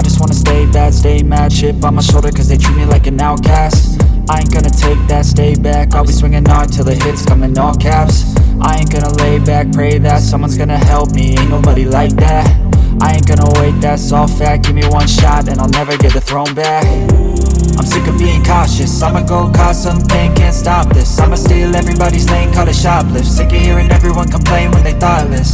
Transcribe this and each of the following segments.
just wanna stay bad, stay mad. Chip on my shoulder cause they treat me like an outcast. I ain't gonna take that, stay back. I'll be swinging hard till the hits come in all caps. I ain't gonna lay back, pray that someone's gonna help me, ain't nobody like that. I ain't gonna wait, that's all fact. Give me one shot and I'll never get the throne back. I'm sick of being cautious, I'ma go cause something, can't stop this. I'ma steal everybody's lane, call it shoplift. Sick of hearing everyone complain when they thoughtless.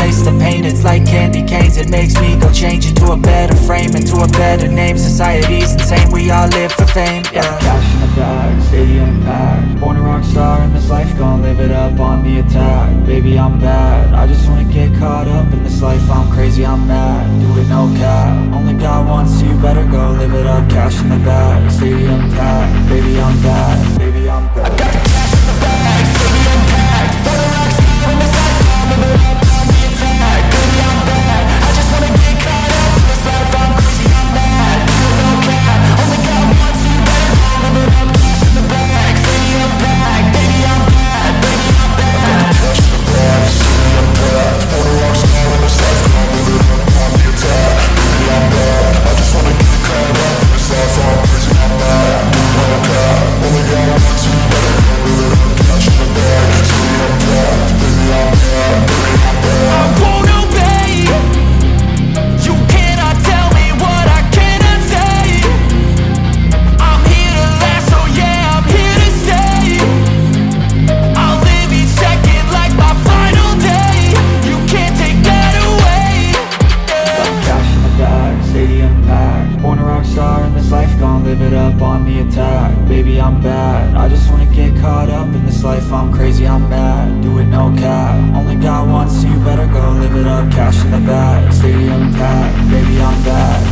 Taste the pain, it's like candy canes. It makes me go change into a better frame, into a better name. Society's insane, we all live for fame, yeah. Cash in the bag, stadium packed. Born a rock star in this life, gon' live it up on the attack. Baby, I'm bad, I just wanna get caught up in this life. I'm crazy, I'm mad, do it no cap. Only got one, so you better go live it up. Cash in the bag, stadium packed. Baby, I'm bad, baby, I'm bad. I got the cash in the bag, stadium packed. Born a rock star in this life, gon' live it up. Live it up on the attack. Baby, I'm bad, I just wanna get caught up in this life. I'm crazy, I'm mad, do it no cap. Only got one, so you better go live it up. Cash in the bag, stadium packed. Baby, I'm bad.